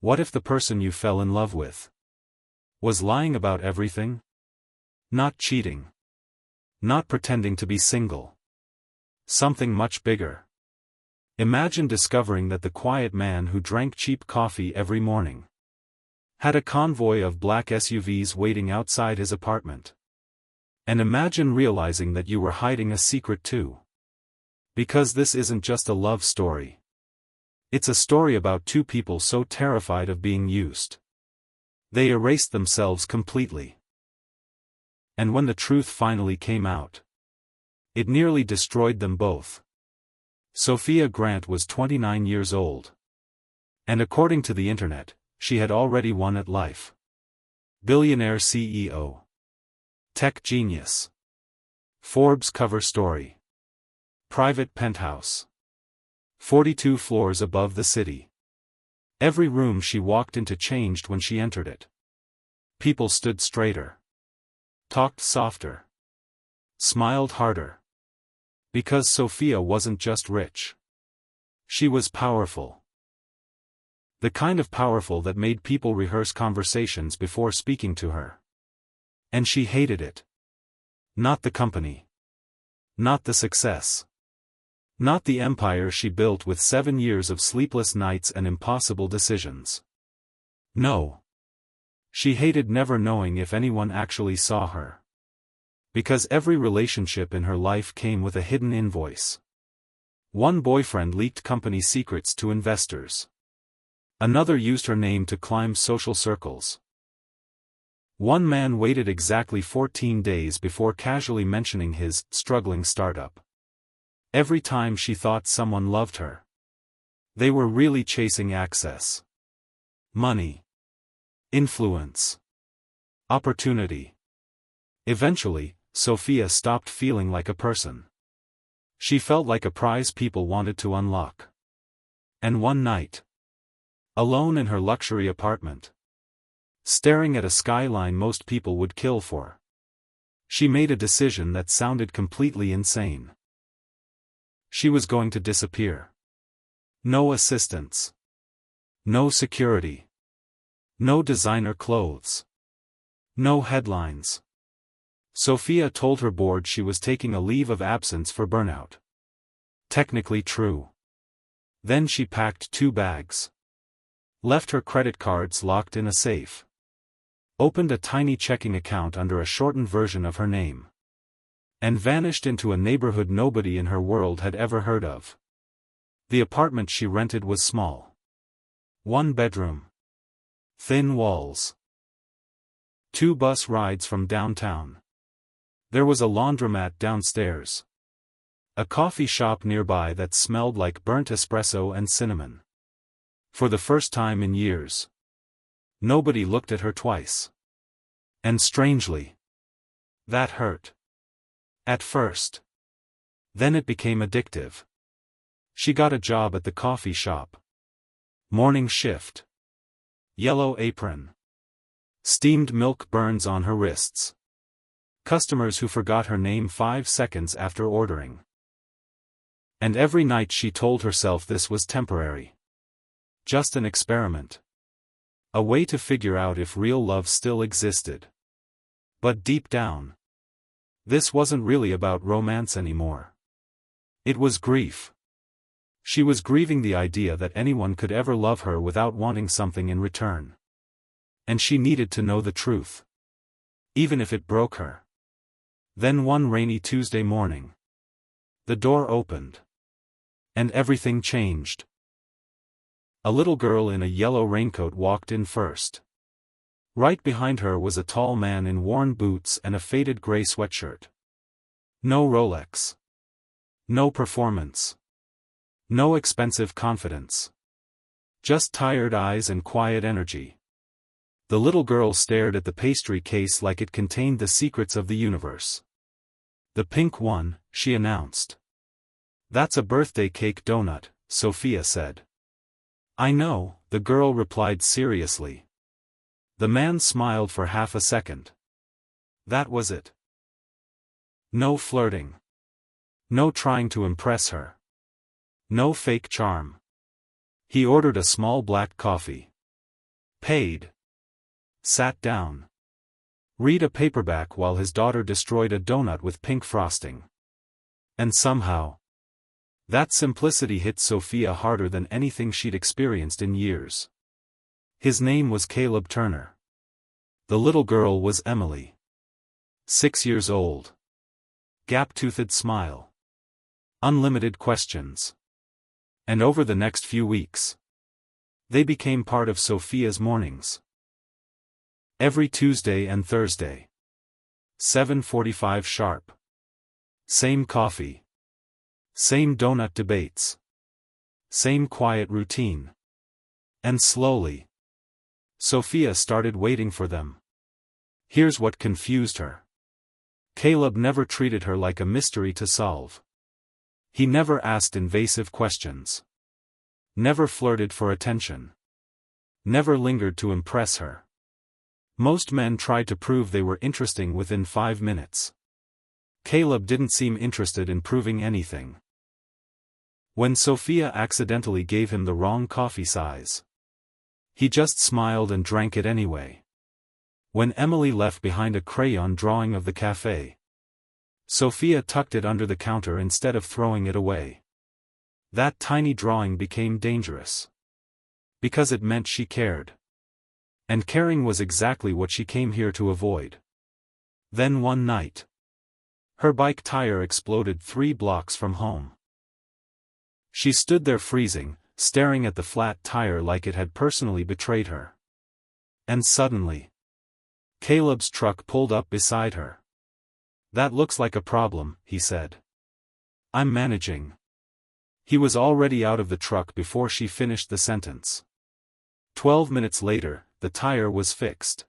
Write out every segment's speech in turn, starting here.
What if the person you fell in love with was lying about everything? Not cheating. Not pretending to be single. Something much bigger. Imagine discovering that the quiet man who drank cheap coffee every morning had a convoy of black SUVs waiting outside his apartment. And imagine realizing that you were hiding a secret too. Because this isn't just a love story. It's a story about two people so terrified of being used. They erased themselves completely. And when the truth finally came out, it nearly destroyed them both. Sophia Grant was 29 years old. And according to the internet, she had already won at life. Billionaire CEO. Tech genius. Forbes cover story. Private penthouse. 42 floors above the city. Every room she walked into changed when she entered it. People stood straighter. Talked softer. Smiled harder. Because Sophia wasn't just rich. She was powerful. The kind of powerful that made people rehearse conversations before speaking to her. And she hated it. Not the company. Not the success. Not the empire she built with 7 years of sleepless nights and impossible decisions. No. She hated never knowing if anyone actually saw her. Because every relationship in her life came with a hidden invoice. One boyfriend leaked company secrets to investors. Another used her name to climb social circles. One man waited exactly 14 days before casually mentioning his struggling startup. Every time she thought someone loved her, they were really chasing access. Money. Influence. Opportunity. Eventually, Sophia stopped feeling like a person. She felt like a prize people wanted to unlock. And one night, alone in her luxury apartment, staring at a skyline most people would kill for, she made a decision that sounded completely insane. She was going to disappear. No assistants. No security. No designer clothes. No headlines. Sophia told her board she was taking a leave of absence for burnout. Technically true. Then she packed 2 bags. Left her credit cards locked in a safe. Opened a tiny checking account under a shortened version of her name. And vanished into a neighborhood nobody in her world had ever heard of. The apartment she rented was small. 1 bedroom. Thin walls. 2 bus rides from downtown. There was a laundromat downstairs. A coffee shop nearby that smelled like burnt espresso and cinnamon. For the first time in years, nobody looked at her twice. And strangely, that hurt. At first. Then it became addictive. She got a job at the coffee shop. Morning shift. Yellow apron. Steamed milk burns on her wrists. Customers who forgot her name 5 seconds after ordering. And every night she told herself this was temporary. Just an experiment. A way to figure out if real love still existed. But deep down, this wasn't really about romance anymore. It was grief. She was grieving the idea that anyone could ever love her without wanting something in return. And she needed to know the truth. Even if it broke her. Then one rainy Tuesday morning, the door opened. And everything changed. A little girl in a yellow raincoat walked in first. Right behind her was a tall man in worn boots and a faded gray sweatshirt. No Rolex. No performance. No expensive confidence. Just tired eyes and quiet energy. The little girl stared at the pastry case like it contained the secrets of the universe. "The pink one," she announced. "That's a birthday cake donut," Sophia said. "I know," the girl replied seriously. The man smiled for half a second. That was it. No flirting. No trying to impress her. No fake charm. He ordered a small black coffee. Paid. Sat down. Read a paperback while his daughter destroyed a donut with pink frosting. And somehow, that simplicity hit Sophia harder than anything she'd experienced in years. His name was Caleb Turner. The little girl was Emily. 6 years old. Gap-toothed smile. Unlimited questions. And over the next few weeks, they became part of Sophia's mornings. Every Tuesday and Thursday. 7:45 sharp. Same coffee. Same donut debates. Same quiet routine. And slowly, Sophia started waiting for them. Here's what confused her. Caleb never treated her like a mystery to solve. He never asked invasive questions. Never flirted for attention. Never lingered to impress her. Most men tried to prove they were interesting within 5 minutes. Caleb didn't seem interested in proving anything. When Sophia accidentally gave him the wrong coffee size, he just smiled and drank it anyway. When Emily left behind a crayon drawing of the cafe, Sophia tucked it under the counter instead of throwing it away. That tiny drawing became dangerous. Because it meant she cared. And caring was exactly what she came here to avoid. Then one night, her bike tire exploded 3 blocks from home. She stood there freezing, staring at the flat tire like it had personally betrayed her. And suddenly, Caleb's truck pulled up beside her. "That looks like a problem," he said. "I'm managing." He was already out of the truck before she finished the sentence. 12 minutes later, the tire was fixed.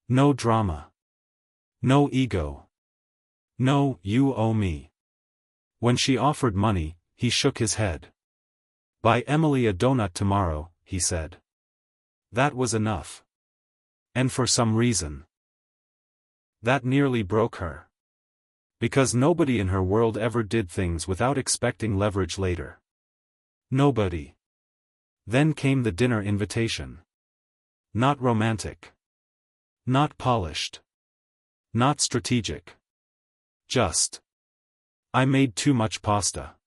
No drama. No ego. No, "you owe me." When she offered money, he shook his head. "Buy Emily a donut tomorrow," he said. That was enough. And for some reason, that nearly broke her. Because nobody in her world ever did things without expecting leverage later. Nobody. Then came the dinner invitation. Not romantic. Not polished. Not strategic. Just, "I made too much pasta."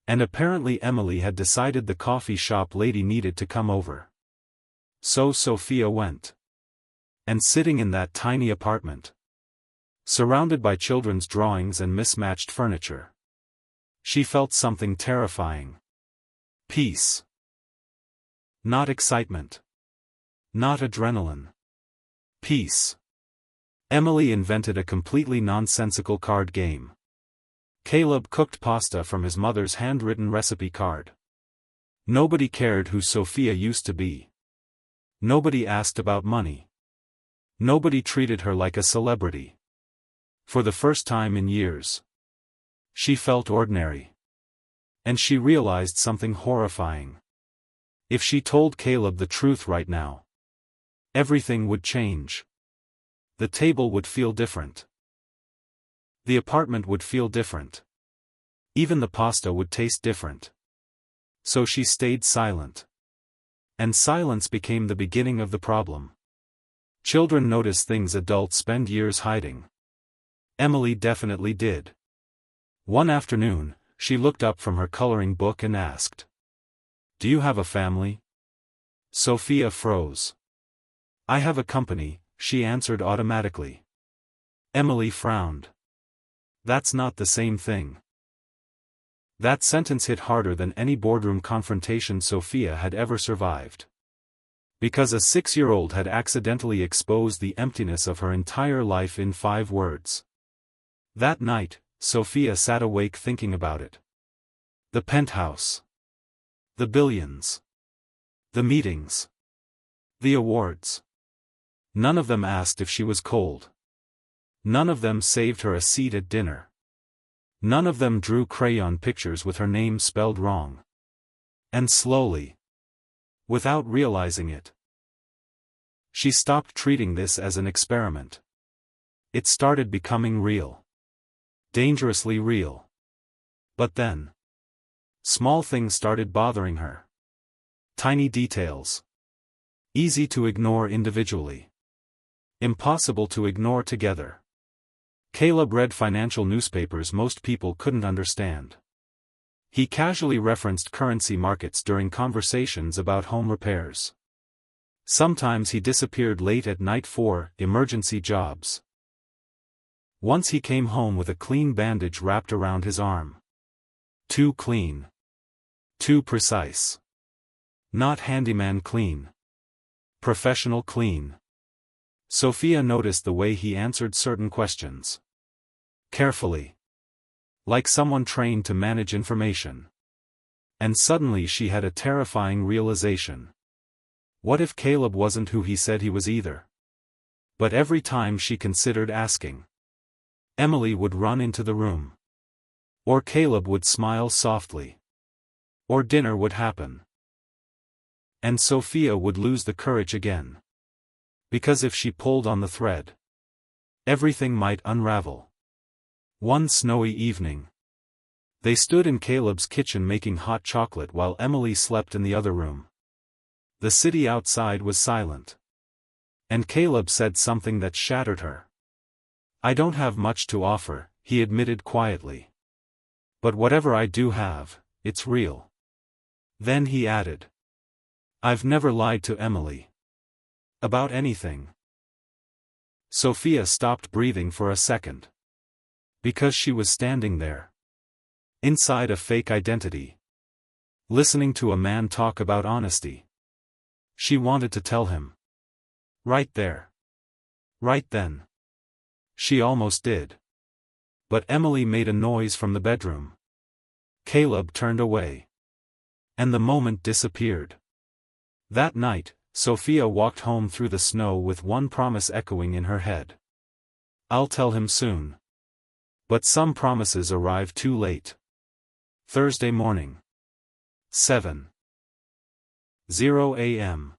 And apparently Emily had decided the coffee shop lady needed to come over. So Sophia went. And sitting in that tiny apartment, surrounded by children's drawings and mismatched furniture, she felt something terrifying. Peace. Not excitement. Not adrenaline. Peace. Emily invented a completely nonsensical card game. Caleb cooked pasta from his mother's handwritten recipe card. Nobody cared who Sophia used to be. Nobody asked about money. Nobody treated her like a celebrity. For the first time in years, she felt ordinary. And she realized something horrifying. If she told Caleb the truth right now, everything would change. The table would feel different. The apartment would feel different. Even the pasta would taste different. So she stayed silent. And silence became the beginning of the problem. Children notice things adults spend years hiding. Emily definitely did. One afternoon, she looked up from her coloring book and asked, "Do you have a family?" Sophia froze. "I have a company," she answered automatically. Emily frowned. "That's not the same thing." That sentence hit harder than any boardroom confrontation Sophia had ever survived. Because a 6-year-old had accidentally exposed the emptiness of her entire life in 5 words. That night, Sophia sat awake thinking about it. The penthouse. The billions. The meetings. The awards. None of them asked if she was cold. None of them saved her a seat at dinner. None of them drew crayon pictures with her name spelled wrong. And slowly, without realizing it, she stopped treating this as an experiment. It started becoming real. Dangerously real. But then, small things started bothering her. Tiny details. Easy to ignore individually. Impossible to ignore together. Caleb read financial newspapers most people couldn't understand. He casually referenced currency markets during conversations about home repairs. Sometimes he disappeared late at night for emergency jobs. Once he came home with a clean bandage wrapped around his arm. Too clean. Too precise. Not handyman clean. Professional clean. Sophia noticed the way he answered certain questions. Carefully. Like someone trained to manage information. And suddenly she had a terrifying realization. What if Caleb wasn't who he said he was either? But every time she considered asking, Emily would run into the room. Or Caleb would smile softly. Or dinner would happen. And Sophia would lose the courage again. Because if she pulled on the thread, everything might unravel. One snowy evening, they stood in Caleb's kitchen making hot chocolate while Emily slept in the other room. The city outside was silent. And Caleb said something that shattered her. I don't have much to offer, he admitted quietly. But whatever I do have, it's real. Then he added. I've never lied to Emily. About anything. Sophia stopped breathing for a second. Because she was standing there. Inside a fake identity. Listening to a man talk about honesty. She wanted to tell him. Right there. Right then. She almost did. But Emily made a noise from the bedroom. Caleb turned away. And the moment disappeared. That night, Sophia walked home through the snow with one promise echoing in her head. I'll tell him soon. But some promises arrive too late. Thursday morning. 7:00 a.m.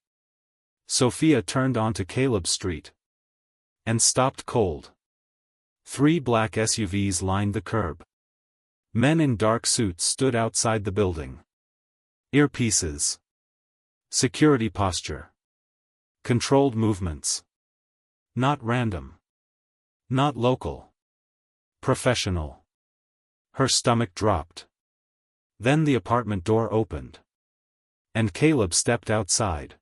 Sophia turned onto Caleb Street. And stopped cold. 3 black SUVs lined the curb. Men in dark suits stood outside the building. Earpieces. Security posture. Controlled movements. Not random. Not local. Professional. Her stomach dropped. Then the apartment door opened. And Caleb stepped outside.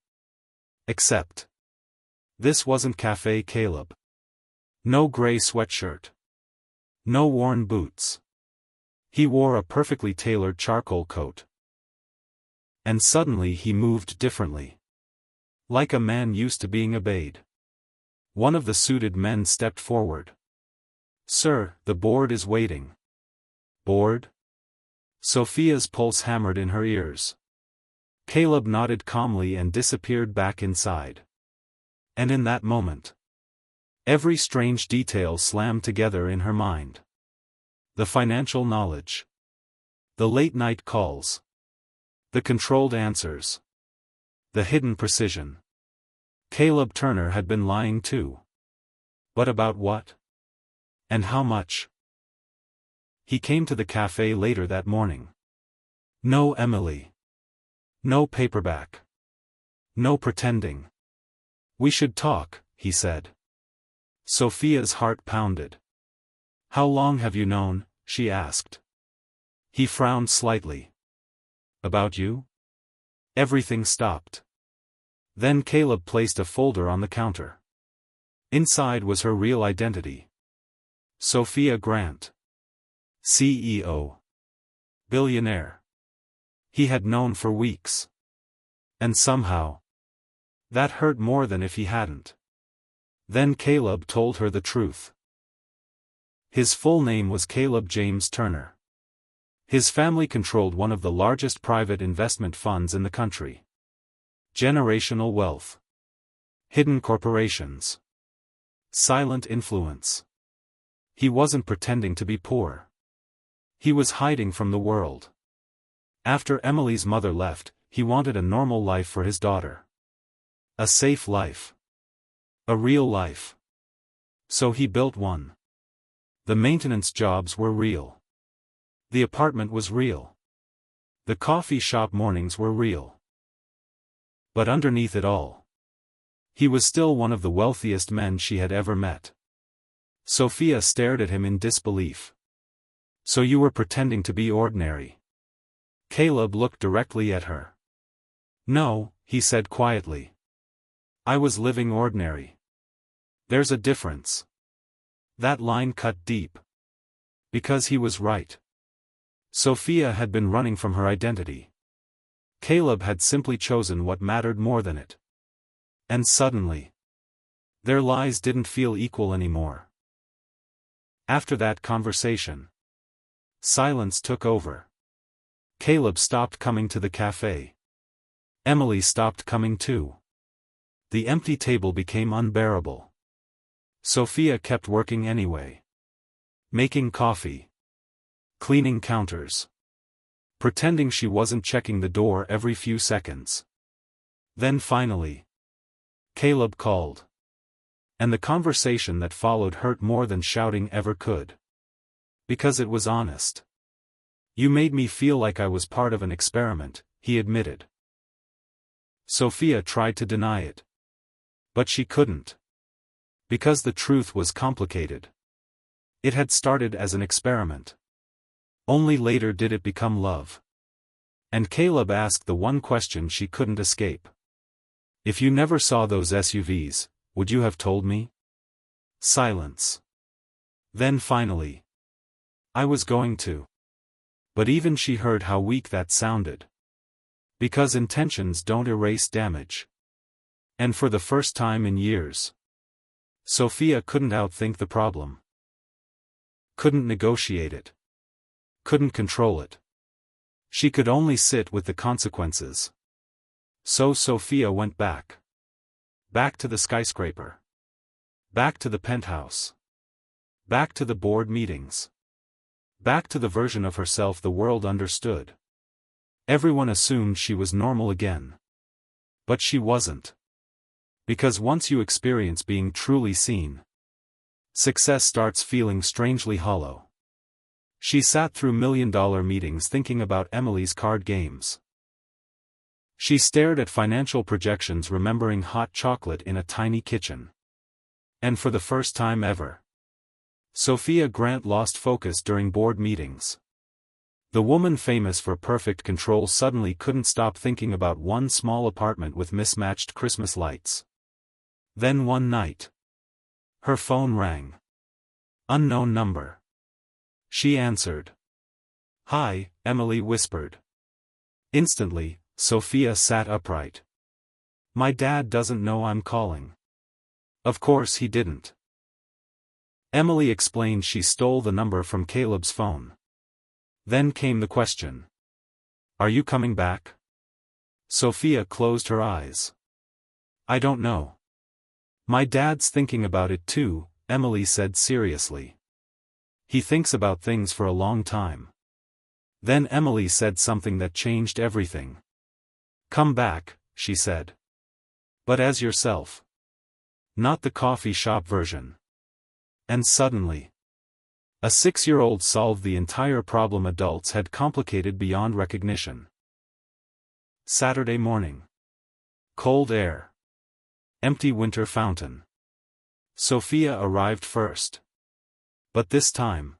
Except. This wasn't Cafe Caleb. No gray sweatshirt. No worn boots. He wore a perfectly tailored charcoal coat. And suddenly he moved differently. Like a man used to being obeyed. One of the suited men stepped forward. Sir, the board is waiting. Board? Sophia's pulse hammered in her ears. Caleb nodded calmly and disappeared back inside. And in that moment, every strange detail slammed together in her mind. The financial knowledge. The late-night calls. The controlled answers. The hidden precision. Caleb Turner had been lying too. But about what? And how much? He came to the cafe later that morning. No Emily. No paperback. No pretending. We should talk, he said. Sophia's heart pounded. How long have you known? She asked. He frowned slightly. About you? Everything stopped. Then Caleb placed a folder on the counter. Inside was her real identity. Sophia Grant. CEO. Billionaire. He had known for weeks. And somehow, that hurt more than if he hadn't. Then Caleb told her the truth. His full name was Caleb James Turner. His family controlled one of the largest private investment funds in the country. Generational wealth. Hidden corporations. Silent influence. He wasn't pretending to be poor. He was hiding from the world. After Emily's mother left, he wanted a normal life for his daughter. A safe life. A real life. So he built one. The maintenance jobs were real. The apartment was real. The coffee shop mornings were real. But underneath it all, He was still one of the wealthiest men she had ever met. Sophia stared at him in disbelief. So you were pretending to be ordinary? Caleb looked directly at her. No, he said quietly. I was living ordinary. There's a difference. That line cut deep. Because he was right. Sophia had been running from her identity. Caleb had simply chosen what mattered more than it. And suddenly, their lies didn't feel equal anymore. After that conversation, silence took over. Caleb stopped coming to the cafe. Emily stopped coming too. The empty table became unbearable. Sophia kept working anyway. Making coffee. Cleaning counters. Pretending she wasn't checking the door every few seconds. Then finally, Caleb called. And the conversation that followed hurt more than shouting ever could. Because it was honest. You made me feel like I was part of an experiment, he admitted. Sophia tried to deny it. But she couldn't. Because the truth was complicated. It had started as an experiment. Only later did it become love. And Caleb asked the one question she couldn't escape. If you never saw those SUVs, would you have told me? Silence. Then finally. I was going to. But even she heard how weak that sounded. Because intentions don't erase damage. And for the first time in years, Sophia couldn't outthink the problem. Couldn't negotiate it. Couldn't control it. She could only sit with the consequences. So Sophia went back. Back to the skyscraper. Back to the penthouse. Back to the board meetings. Back to the version of herself the world understood. Everyone assumed she was normal again. But she wasn't. Because once you experience being truly seen, success starts feeling strangely hollow. She sat through million-dollar meetings thinking about Emily's card games. She stared at financial projections remembering hot chocolate in a tiny kitchen. And for the first time ever, Sophia Grant lost focus during board meetings. The woman famous for perfect control suddenly couldn't stop thinking about one small apartment with mismatched Christmas lights. Then one night, her phone rang. Unknown number. She answered. Hi, Emily whispered. Instantly, Sophia sat upright. My dad doesn't know I'm calling. Of course he didn't. Emily explained she stole the number from Caleb's phone. Then came the question. Are you coming back? Sophia closed her eyes. I don't know. My dad's thinking about it too, Emily said seriously. He thinks about things for a long time. Then Emily said something that changed everything. Come back, she said. But as yourself. Not the coffee shop version. And suddenly, a 6-year-old solved the entire problem adults had complicated beyond recognition. Saturday morning. Cold air. Empty winter fountain. Sophia arrived first. But this time,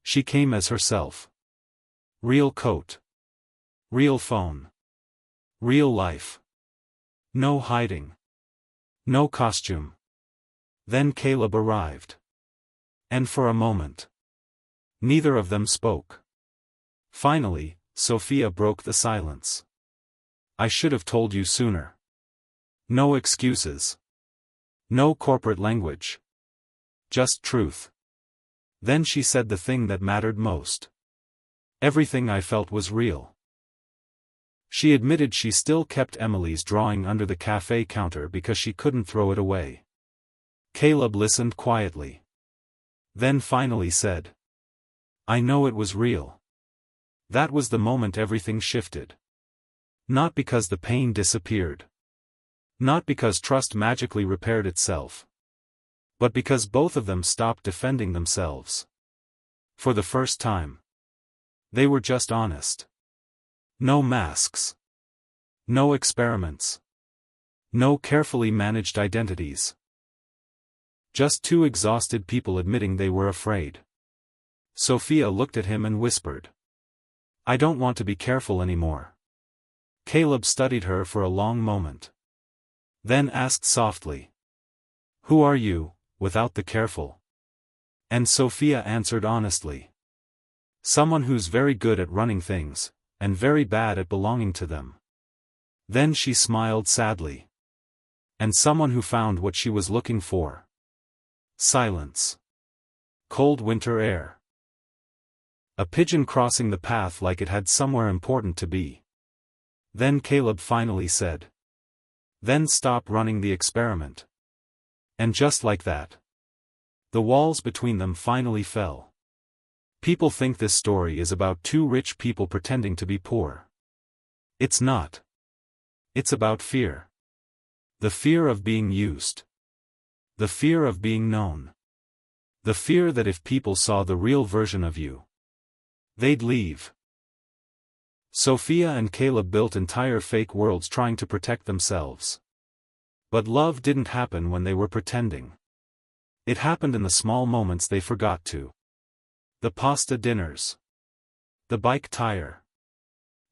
she came as herself. Real coat. Real phone. Real life. No hiding. No costume. Then Caleb arrived. And for a moment, neither of them spoke. Finally, Sophia broke the silence. I should have told you sooner. No excuses. No corporate language. Just truth. Then she said the thing that mattered most. Everything I felt was real. She admitted she still kept Emily's drawing under the cafe counter because she couldn't throw it away. Caleb listened quietly. Then finally said. I know it was real. That was the moment everything shifted. Not because the pain disappeared. Not because trust magically repaired itself. But because both of them stopped defending themselves. For the first time. They were just honest. No masks. No experiments. No carefully managed identities. Just two exhausted people admitting they were afraid. Sophia looked at him and whispered, "I don't want to be careful anymore." Caleb studied her for a long moment. Then asked softly, "Who are you, without the careful?" And Sophia answered honestly, "Someone who's very good at running things, and very bad at belonging to them." Then she smiled sadly. "And someone who found what she was looking for." Silence. Cold winter air. A pigeon crossing the path like it had somewhere important to be. Then Caleb finally said, "Then stop running the experiment." And just like that, the walls between them finally fell. People think this story is about two rich people pretending to be poor. It's not. It's about fear. The fear of being used. The fear of being known. The fear that if people saw the real version of you, they'd leave. Sophia and Caleb built entire fake worlds trying to protect themselves. But love didn't happen when they were pretending. It happened in the small moments they forgot to. The pasta dinners. The bike tire.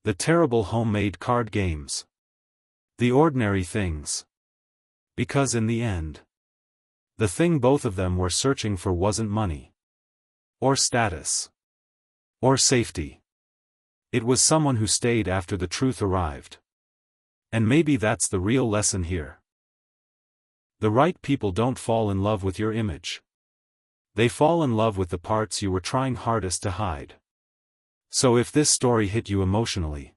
The terrible homemade card games. The ordinary things. Because in the end, the thing both of them were searching for wasn't money. Or status. Or safety. It was someone who stayed after the truth arrived. And maybe that's the real lesson here. The right people don't fall in love with your image. They fall in love with the parts you were trying hardest to hide. So if this story hit you emotionally,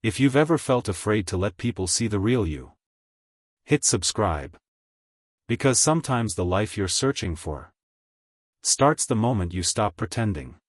if you've ever felt afraid to let people see the real you, hit subscribe. Because sometimes the life you're searching for starts the moment you stop pretending.